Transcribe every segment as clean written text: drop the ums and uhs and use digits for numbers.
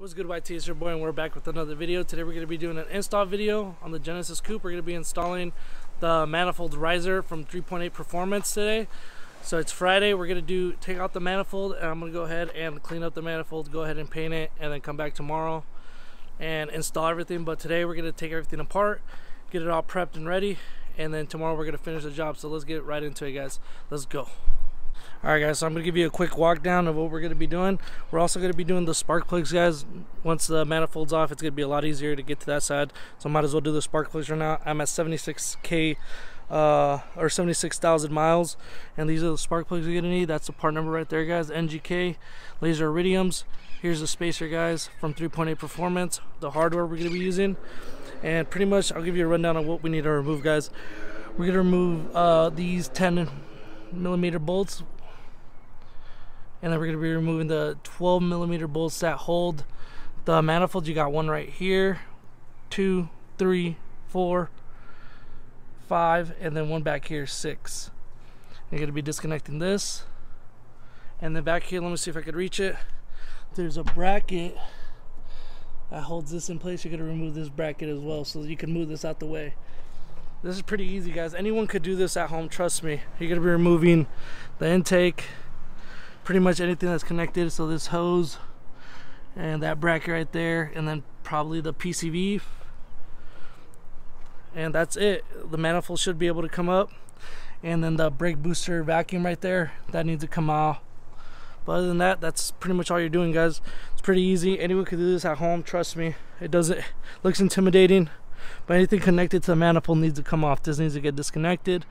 What's good, YT? It's your boy, and we're back with another video. Today we're going to be doing an install video on the Genesis Coupe. We're going to be installing the manifold riser from 3.8 Performance today. So it's Friday. We're going to take out the manifold, and I'm going to go ahead and clean up the manifold, go ahead and paint it, and then come back tomorrow and install everything. But today we're going to take everything apart, get it all prepped and ready, and then tomorrow we're going to finish the job. So let's get right into it, guys. Let's go. Alright guys, so I'm going to give you a quick walk down of what we're going to be doing. We're also going to be doing the spark plugs, guys. Once the manifold's off, it's going to be a lot easier to get to that side. So I might as well do the spark plugs right now. I'm at 76K or 76,000 miles. And these are the spark plugs you're going to need. That's the part number right there, guys. NGK, laser iridiums. Here's the spacer, guys, from 3.8 Performance. The hardware we're going to be using. And pretty much, I'll give you a rundown on what we need to remove, guys. We're going to remove these 10mm bolts. And then we're going to be removing the 12mm bolts that hold the manifold. You got one right here, 2, 3, 4, 5, and then one back here, 6. You're going to be disconnecting this. And then back here, let me see if I could reach it. There's a bracket that holds this in place. You're going to remove this bracket as well so you can move this out the way. This is pretty easy, guys. Anyone could do this at home, trust me. You're going to be removing the intake, pretty much anything that's connected. So this hose and that bracket right there, and then probably the PCV, and that's it. The manifold should be able to come up, and then the brake booster vacuum right there, that needs to come out. But other than that, that's pretty much all you're doing, guys. It's pretty easy. Anyone could do this at home, trust me. It looks intimidating, but anything connected to the manifold needs to come off. This needs to get disconnected.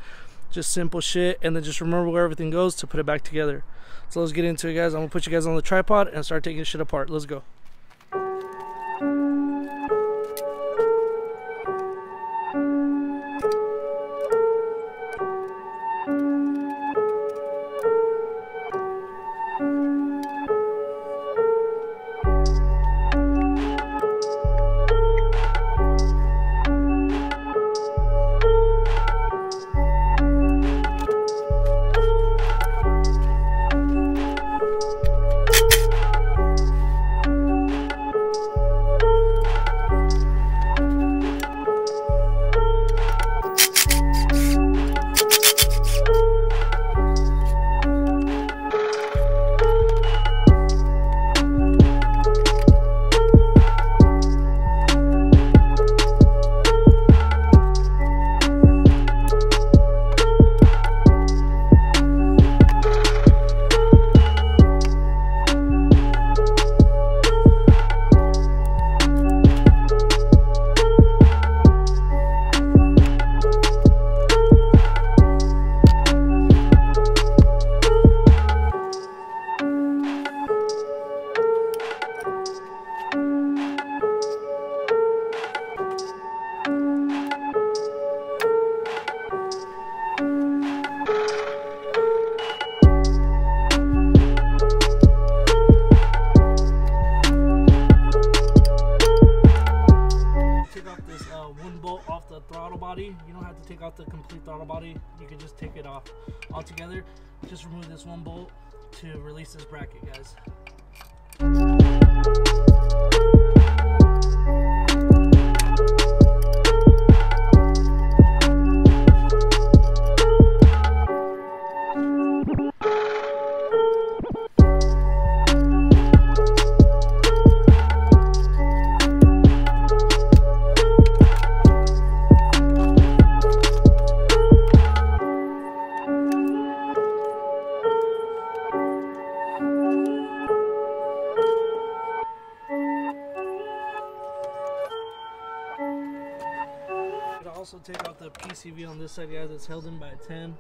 Just simple shit, and then just remember where everything goes to put it back together. So let's get into it, guys. I'm gonna put you guys on the tripod and start taking shit apart. Let's go. Throttle body. You don't have to take out the complete throttle body. You can just take it off altogether. Just remove this one bolt to release this bracket, guys. Also take out the PCV on this side, guys. It's held in by a 10.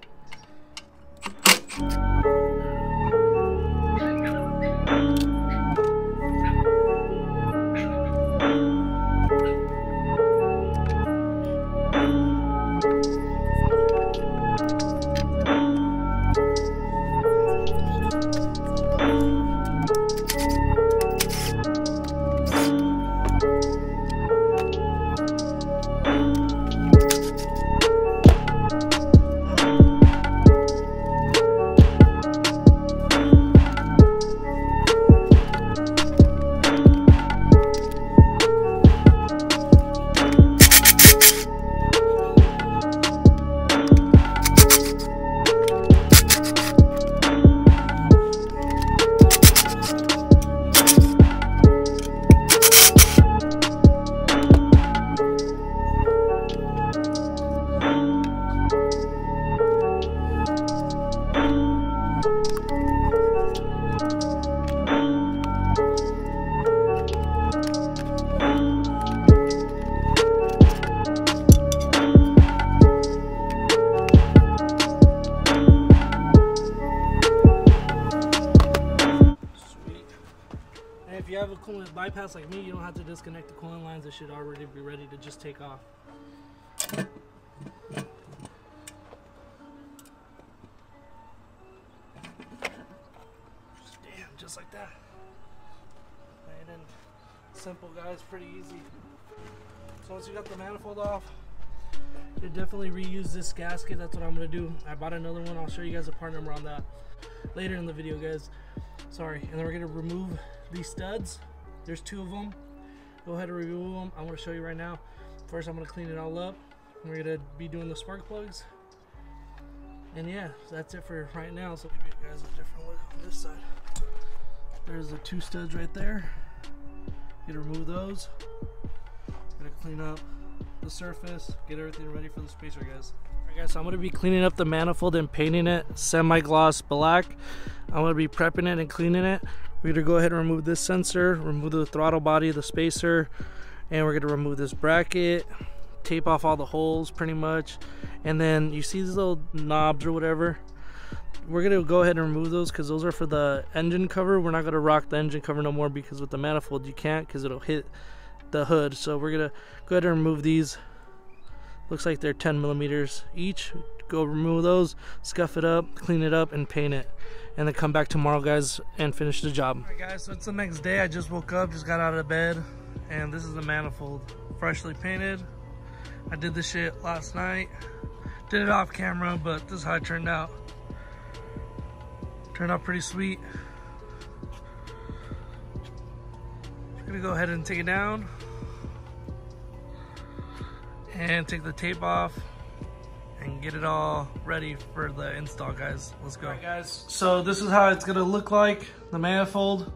bypass like me, you don't have to disconnect the coil lines. It should already be ready to just take off. Damn, just like that. And then simple, guys, pretty easy. So once you got the manifold off, you definitely reuse this gasket. That's what I'm gonna do. I bought another one. I'll show you guys a part number on that later in the video, guys. Sorry. And then we're gonna remove these studs. There's 2 of them. Go ahead and remove them. I'm gonna show you right now. First, I'm gonna clean it all up. We're gonna be doing the spark plugs. And yeah, so that's it for right now. So I'll give you guys a different look on this side. There's the 2 studs right there. Gonna remove those. Gonna clean up the surface, get everything ready for the spacer, guys. Alright guys, so I'm gonna be cleaning up the manifold and painting it semi-gloss black. I'm gonna be prepping it and cleaning it. We're gonna go ahead and remove this sensor, remove the throttle body, the spacer, and we're gonna remove this bracket, tape off all the holes pretty much. And then you see these little knobs or whatever, we're gonna go ahead and remove those because those are for the engine cover. We're not gonna rock the engine cover no more because with the manifold you can't, because it'll hit the hood. So we're gonna go ahead and remove these. Looks like they're 10 millimeters each. Go remove those, scuff it up, clean it up, and paint it, and then come back tomorrow, guys, and finish the job. Alright guys, so it's the next day. I just woke up, just got out of bed, and this is the manifold, freshly painted. I did this shit last night. Did it off camera, but this is how it turned out. Turned out pretty sweet. I'm gonna go ahead and take it down and take the tape off and get it all ready for the install, guys. Let's go. Alright guys, so this is how it's gonna look like, the manifold.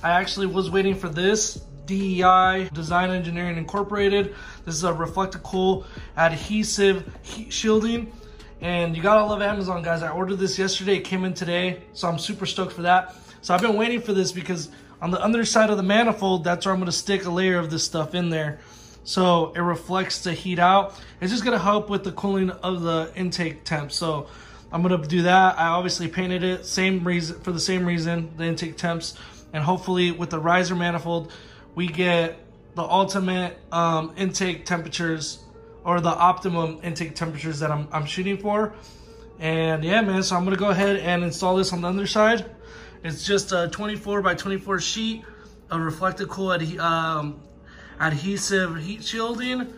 I actually was waiting for this, DEI, Design Engineering Incorporated. This is a reflective coil adhesive heat shielding. And you gotta love Amazon, guys. I ordered this yesterday, it came in today, so I'm super stoked for that. So I've been waiting for this because on the underside of the manifold, that's where I'm gonna stick a layer of this stuff in there, so it reflects the heat out. It's just gonna help with the cooling of the intake temp. So I'm gonna do that. I obviously painted it for the same reason, the intake temps. And hopefully with the riser manifold, we get the ultimate intake temperatures, or the optimum intake temperatures that I'm shooting for. And yeah, man, so I'm gonna go ahead and install this on the underside. It's just a 24 by 24 sheet of reflective coil adhesive heat shielding,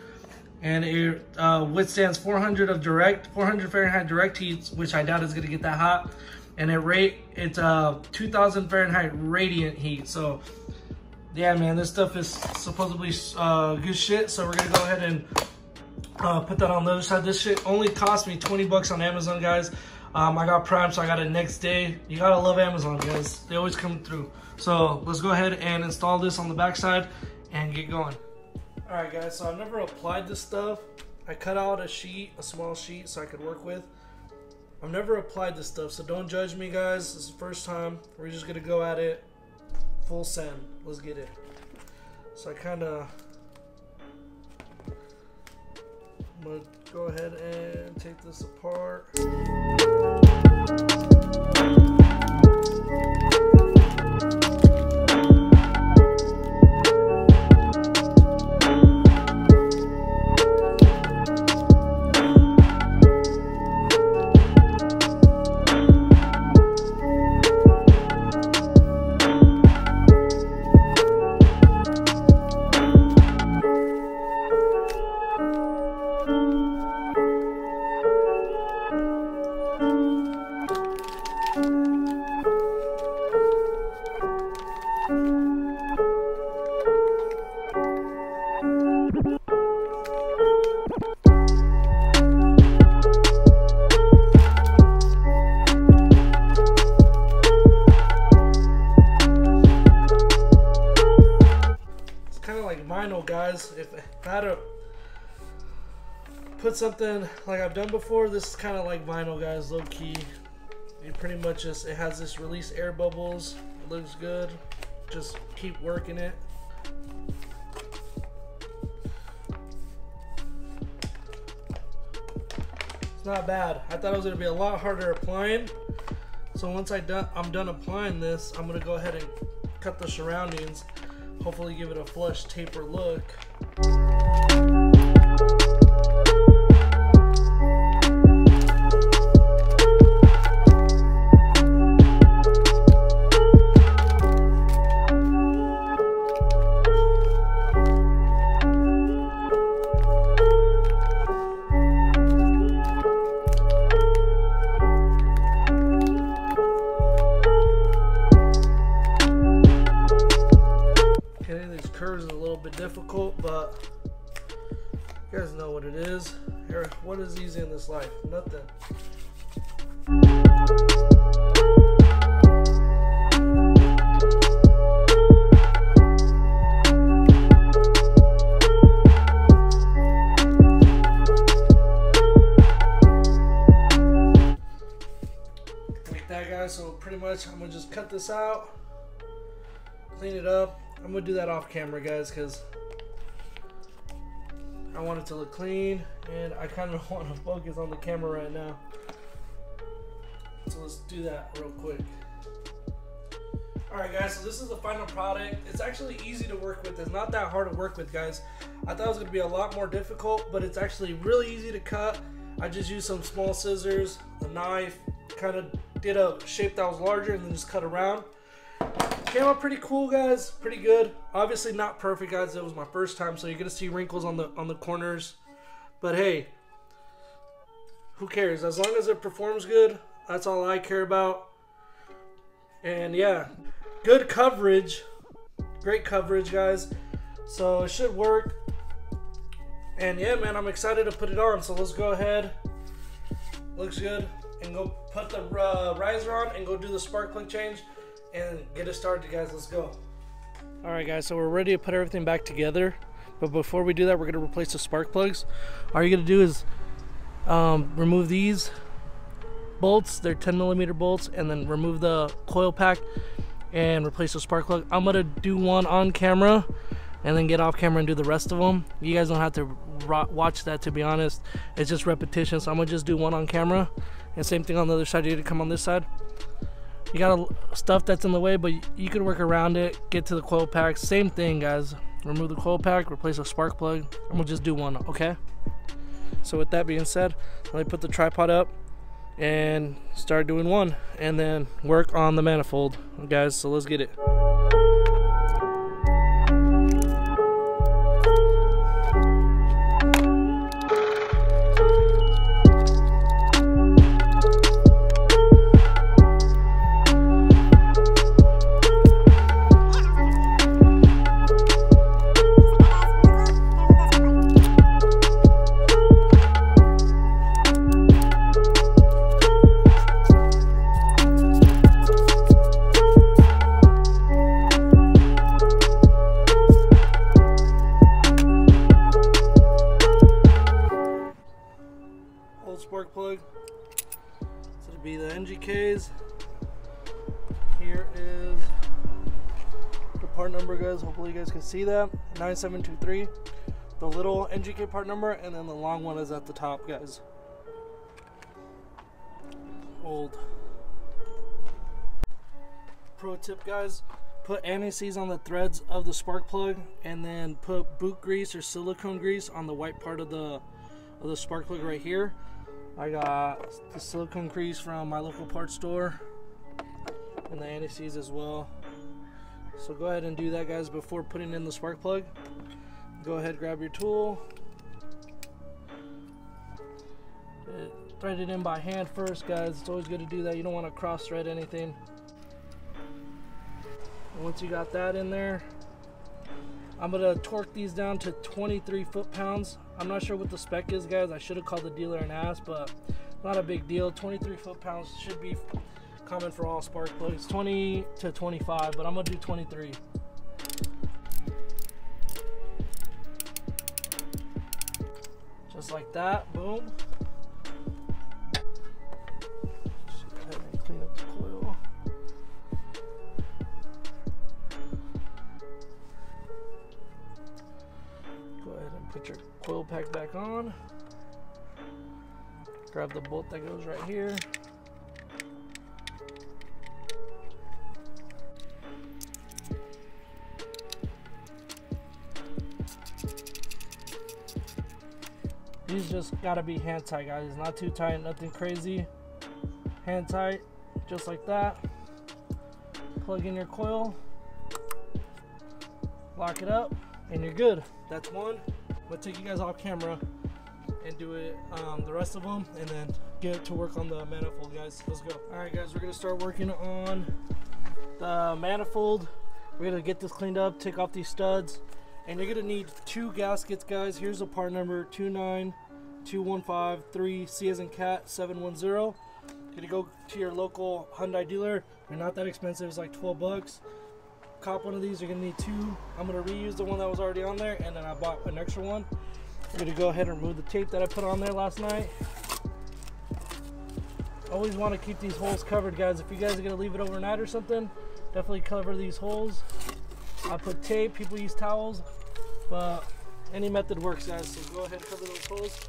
and it withstands 400 Fahrenheit direct heat, which I doubt is gonna get that hot. And it's 2000 Fahrenheit radiant heat. So yeah, man, this stuff is supposedly good shit. So we're gonna go ahead and put that on the other side. This shit only cost me 20 bucks on Amazon, guys. I got Prime, so I got it next day. You gotta love Amazon, guys. They always come through. So let's go ahead and install this on the backside and get going. All right, guys, so I've never applied this stuff. I cut out a small sheet so I could work with. I've never applied this stuff, so don't judge me, guys. This is the first time. We're just gonna go at it full send. Let's get it. So I'm gonna go ahead and take this apart. Guys, if I had to put something like I've done before, this is kind of like vinyl, guys, low key. You pretty much just, it has this release air bubbles. It looks good. Just keep working it. It's not bad. I thought it was gonna be a lot harder applying. So once I'm done applying this, I'm gonna go ahead and cut the surroundings. hopefully give it a flush taper look. Curves is a little bit difficult, but you guys know what it is. Here, what is easy in this life? Nothing. Like that, guys. So pretty much I'm gonna just cut this out, clean it up. I'm gonna do that off camera, guys, because I want it to look clean and I kind of want to focus on the camera right now. So let's do that real quick. Alright guys, so this is the final product. It's actually easy to work with. It's not that hard to work with, guys. I thought it was gonna be a lot more difficult, but it's actually really easy to cut. I just used some small scissors, a knife, kind of did a shape that was larger and then just cut around. Came out pretty cool, guys. Pretty good. Obviously not perfect, guys. It was my first time, so you're gonna see wrinkles on the corners. But hey, who cares? As long as it performs good, that's all I care about. And yeah, good coverage, great coverage, guys. So it should work. And yeah, man, I'm excited to put it on. So let's go ahead. Looks good. And go put the riser on and go do the spark plug change and get it started, guys. Let's go. All right, guys, so we're ready to put everything back together, but before we do that, we're going to replace the spark plugs. All you're going to do is remove these bolts. They're 10mm bolts, and then remove the coil pack and replace the spark plug. I'm going to do one on camera and then get off camera and do the rest of them. You guys don't have to watch that, to be honest. It's just repetition, so I'm going to just do one on camera, and same thing on the other side. You need to come on this side. You got stuff that's in the way, but you could work around it. Get to the coil pack. Same thing, guys. Remove the coil pack, replace a spark plug. I'm gonna just do one, okay? So with that being said, let me put the tripod up and start doing one, and then work on the manifold, guys. So let's get it. Spark plug. So it'll be the NGKs. Here is the part number, guys. Hopefully you guys can see that. 9723. The little NGK part number, and then the long one is at the top, guys. Old. Pro tip, guys. Put anti-seize on the threads of the spark plug, and then put boot grease or silicone grease on the white part of the spark plug right here. I got the silicone grease from my local parts store and the anti-seize as well. So go ahead and do that, guys, before putting in the spark plug. Go ahead, grab your tool. Thread it in by hand first, guys. It's always good to do that. You don't want to cross thread anything. And once you got that in there, I'm gonna torque these down to 23 foot-pounds. I'm not sure what the spec is, guys. I should have called the dealer and asked, but not a big deal. 23 foot-pounds should be common for all spark plugs. 20 to 25, but I'm gonna do 23. Just like that, boom. Just go ahead and clean up the coil. Go ahead and put your coil pack back on. Grab the bolt that goes right here. These just gotta be hand tight, guys. Not too tight, nothing crazy. Hand tight, just like that. Plug in your coil, lock it up, and you're good. That's one. I'm gonna take you guys off camera and do it the rest of them, and then get to work on the manifold, guys. Let's go. All right, guys, we're gonna start working on the manifold. We're gonna get this cleaned up, take off these studs, and you're gonna need 2 gaskets, guys. Here's the part number 2921553 C as in cat 710. You're gonna go to your local Hyundai dealer. They're not that expensive, it's like 12 bucks. Cop one of these, you're gonna need 2. I'm gonna reuse the one that was already on there, and then I bought an extra one. I'm gonna go ahead and remove the tape that I put on there last night. Always want to keep these holes covered, guys. If you guys are gonna leave it overnight or something, definitely cover these holes. I put tape, people use towels, but any method works, guys. So go ahead and cover those holes.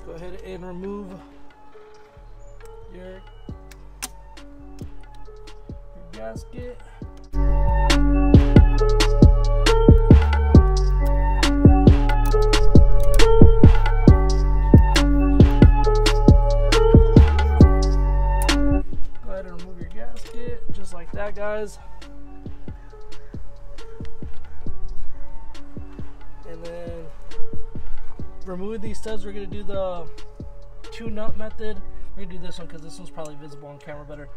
Go ahead and remove your gasket. Go ahead and remove your gasket, just like that, guys. And then remove these studs. We're gonna do the 2-nut method. We're gonna do this one because this one's probably visible on camera better.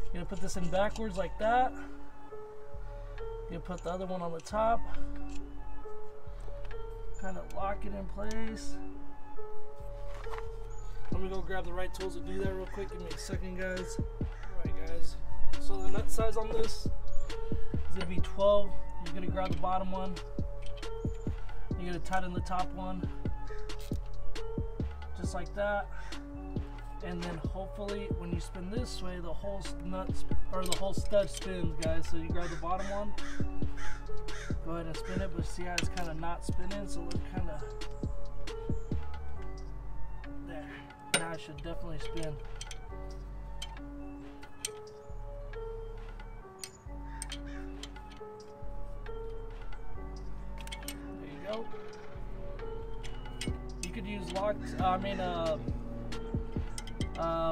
You're gonna put this in backwards like that. You put the other one on the top. Kind of lock it in place. Let me go grab the right tools to do that real quick. Give me a second, guys. Alright, guys. So the nut size on this is gonna be 12. You're gonna grab the bottom one. You're gonna tighten the top one, just like that. And then hopefully when you spin this way, the whole nut or the whole stud spins, guys. So you grab the bottom one, go ahead and spin it, but see how it's kind of not spinning, so look kind of there. Now it should definitely spin. There you go. You could use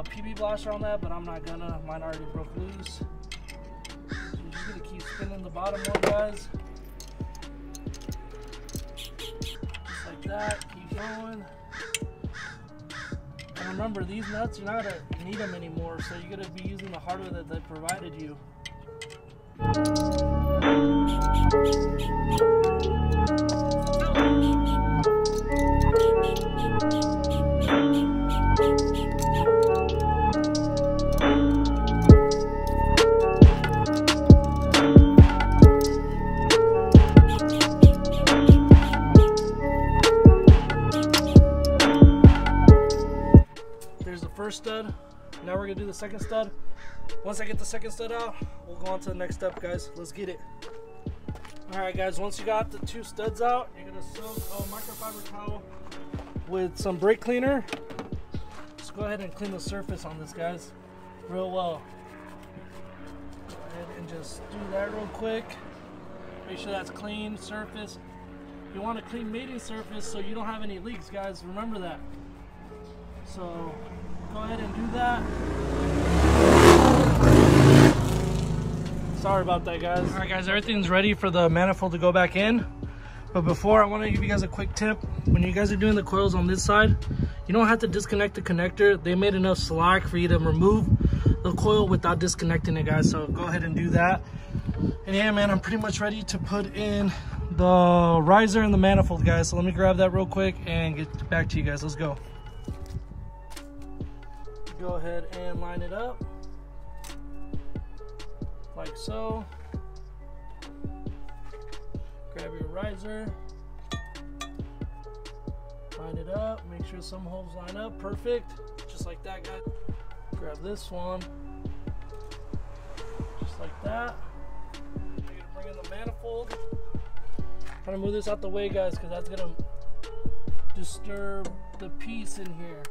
PB blaster on that, but I'm not gonna. Mine already broke loose. So you're just gonna keep spinning the bottom one, guys. Just like that. Keep going. And remember, these nuts, you're not gonna need them anymore, so you're gonna be using the hardware that they provided you. First stud. Now we're gonna do the second stud. Once I get the second stud out, we'll go on to the next step, guys. Let's get it. All right, guys, once you got the 2 studs out, you're gonna soak a microfiber towel with some brake cleaner. Just go ahead and clean the surface on this, guys, real well. Go ahead and just do that real quick. Make sure that's clean surface. You want a clean mating surface so you don't have any leaks, guys. Remember that. So go ahead and do that. Sorry about that, guys. All right, guys, everything's ready for the manifold to go back in. But before, I want to give you guys a quick tip. When you guys are doing the coils on this side, you don't have to disconnect the connector. They made enough slack for you to remove the coil without disconnecting it, guys. So go ahead and do that. And yeah, man, I'm pretty much ready to put in the riser and the manifold, guys. So let me grab that real quick and get back to you guys. Let's go. Go ahead and line it up like so. Grab your riser, line it up, make sure some holes line up perfect, just like that, guys. Grab this one, just like that. I'm gonna bring in the manifold. Try to move this out the way, guys, because that's gonna disturb the piece in here.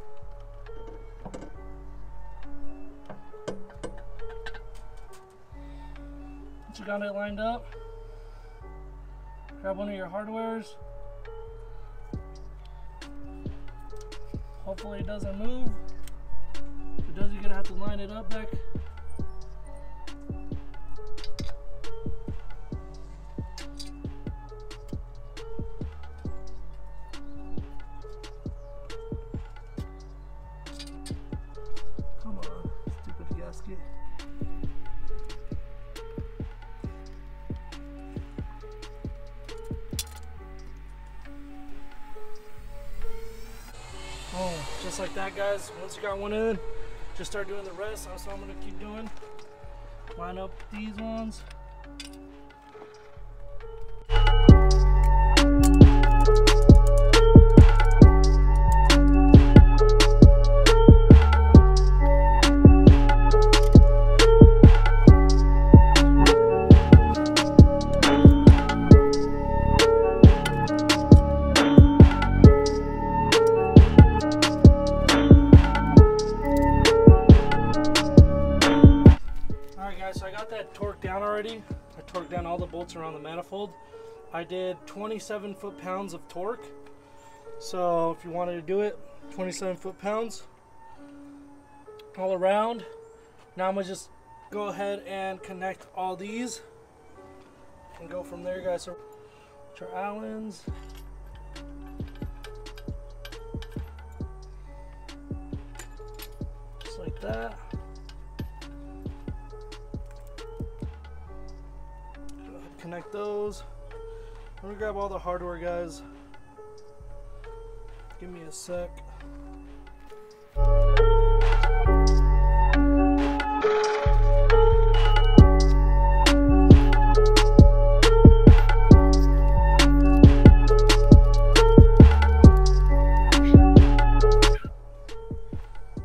Once you got it lined up, grab one of your hardwares, Hopefully it doesn't move. If it does, you're gonna have to line it up back. Come on, stupid gasket. Oh, just like that, guys. Once you got one in, just start doing the rest. That's what I'm gonna keep doing. Line up these ones. So I got that torqued down already. I torqued down all the bolts around the manifold. I did 27 foot-pounds of torque. So if you wanted to do it, 27 foot-pounds all around. Now I'm gonna just go ahead and connect all these and go from there, guys. So our Allens. Just like that. Connect those. I'm gonna grab all the hardware, guys. Give me a sec.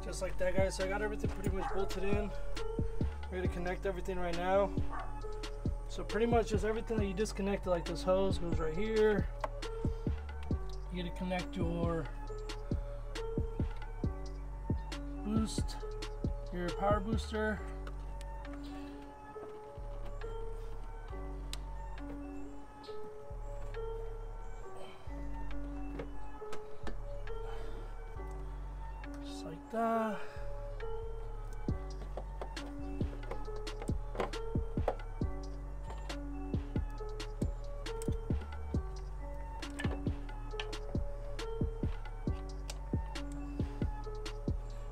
Just like that, guys. So I got everything pretty much bolted in. We're gonna connect everything right now. So pretty much just everything that you disconnected, like this hose goes right here. You gotta connect your boost, your power booster. Just like that.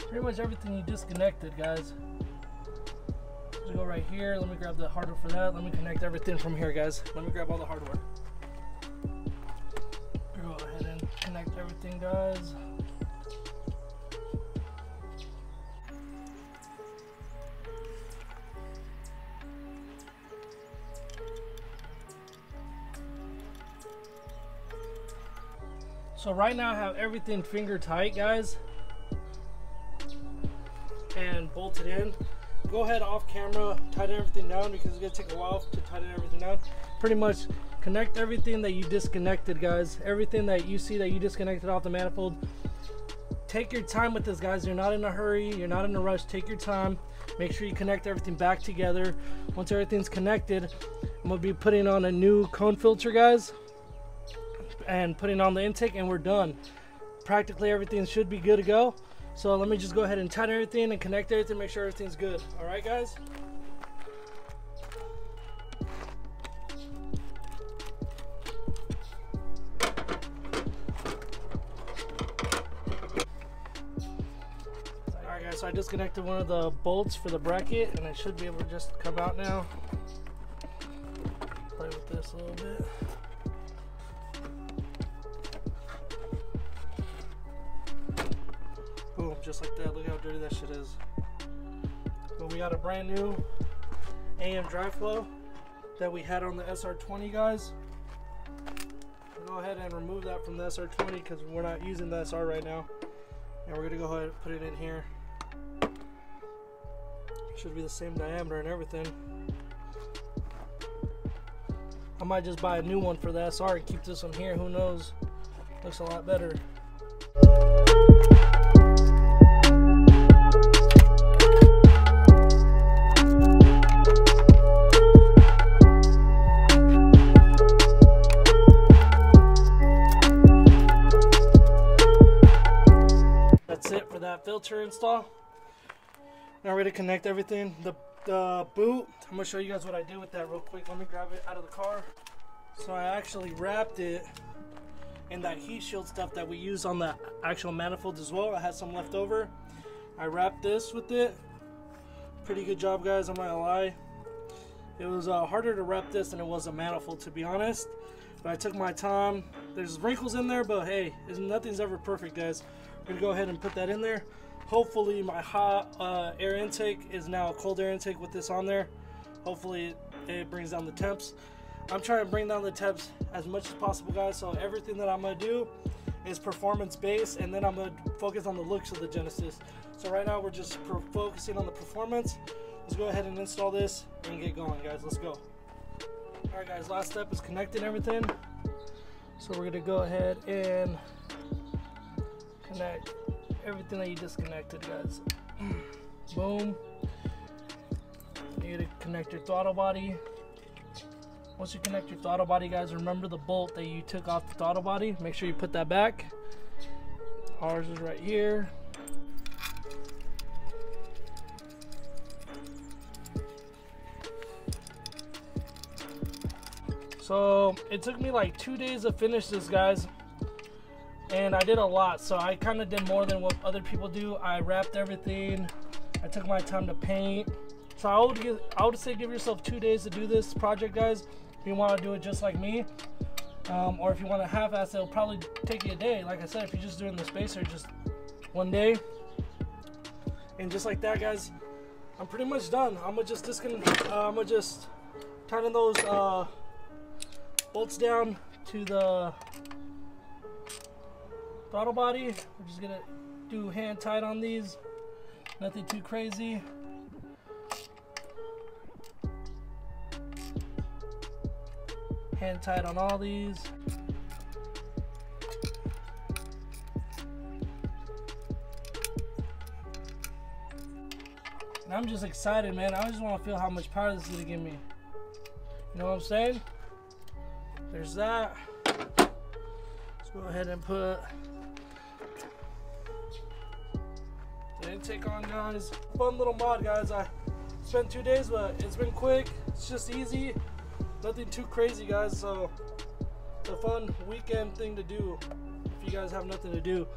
Pretty much everything you disconnected, guys. So go right here. Let me grab the hardware for that. Let me connect everything from here, guys. Let me grab all the hardware. Go ahead and connect everything, guys. So right now I have everything finger tight, guys, and bolted in. Go ahead off camera, tighten everything down because it's gonna take a while to tighten everything down. Pretty much connect everything that you disconnected, guys. Everything that you see that you disconnected off the manifold. Take your time with this, guys. You're not in a hurry, you're not in a rush. Take your time. Make sure you connect everything back together. Once everything's connected, I'm gonna be putting on a new cone filter, guys, and putting on the intake, and we're done. Practically everything should be good to go. So let me just go ahead and tighten everything and connect everything, make sure everything's good. All right, guys? All right, guys, so I disconnected one of the bolts for the bracket, and it should be able to just come out now. Play with this a little bit. Boom, just like that. Look how dirty that shit is. But we got a brand new AM drive flow that we had on the SR20, guys. We'll go ahead and remove that from the SR20 because we're not using the SR right now. And we're gonna go ahead and put it in here. Should be the same diameter and everything. I might just buy a new one for the SR and keep this one here. Who knows? Looks a lot better. filter install. Now we're ready to connect everything. The boot, I'm gonna show you guys what I did with that real quick. Let me grab it out of the car. So I actually wrapped it in that heat shield stuff that we use on the actual manifold as well. I had some left over. I wrapped this with it. Pretty good job, guys, I'm not gonna lie. It was harder to wrap this than it was a manifold, to be honest. But I took my time. There's wrinkles in there, but hey, nothing's ever perfect, guys. We're gonna go ahead and put that in there. Hopefully my hot air intake is now a cold air intake with this on there. Hopefully it brings down the temps. I'm trying to bring down the temps as much as possible, guys. So everything that I'm gonna do is performance based, and then I'm gonna focus on the looks of the Genesis. So right now we're just focusing on the performance. Let's go ahead and install this and get going, guys. Let's go. All right, guys, last step is connecting everything. So we're gonna go ahead and connect everything that you disconnected, guys. Boom. You need to connect your throttle body. Once you connect your throttle body, guys, remember the bolt that you took off the throttle body. Make sure you put that back. Ours is right here. So it took me like 2 days to finish this, guys, and I did a lot. So I kind of did more than what other people do. I wrapped everything. I took my time to paint. So I would say give yourself 2 days to do this project, guys, if you want to do it just like me. Or if you want to half-ass it, it'll probably take you a day. Like I said, if you're just doing the spacer, just 1 day. And just like that, guys, I'm pretty much done. I'm gonna just tighten those bolts down to the throttle body. We're just gonna do hand tight on these, nothing too crazy. Hand tight on all these. And I'm just excited, man. I just want to feel how much power this is gonna give me. You know what I'm saying? There's that. Let's go ahead and put the intake on, guys. Fun little mod, guys. I spent 2 days, but it's been quick. It's just easy. Nothing too crazy, guys. So it's a fun weekend thing to do if you guys have nothing to do.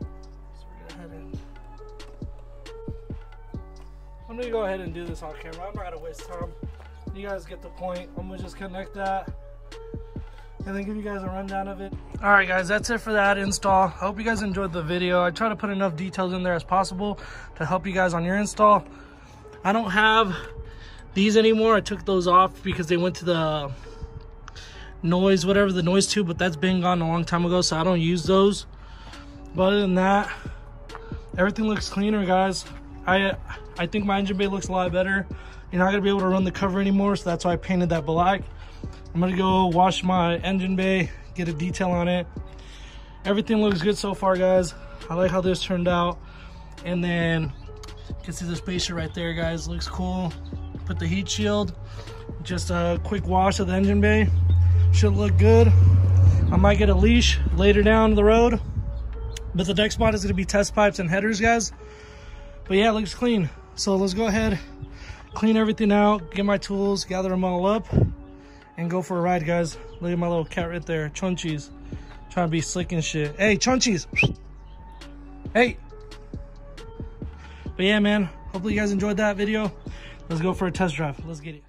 So we're gonna head in. I'm gonna go ahead and do this on camera. I'm not gonna waste time. You guys get the point. I'm gonna just connect that and then give you guys a rundown of it. All right, guys, that's it for that install. I hope you guys enjoyed the video. I try to put enough details in there as possible to help you guys on your install. I don't have these anymore. I took those off because they went to the noise, whatever, the noise tube, but that's been gone a long time ago, so I don't use those. But other than that, everything looks cleaner, guys. I think my engine bay looks a lot better. You're not gonna be able to run the cover anymore, so that's why I painted that black. I'm gonna go wash my engine bay, get a detail on it. Everything looks good so far, guys. I like how this turned out. And then you can see the spacer right there, guys. Looks cool. Put the heat shield. Just a quick wash of the engine bay. Should look good. I might get a leash later down the road, but the next spot is gonna be test pipes and headers, guys. But yeah, it looks clean. So let's go ahead, clean everything out, get my tools, gather them all up, and go for a ride, guys. Look at my little cat right there, Chunchies, trying to be slick and shit. Hey, Chunchies. Hey. But yeah, man, hopefully you guys enjoyed that video. Let's go for a test drive. Let's get it.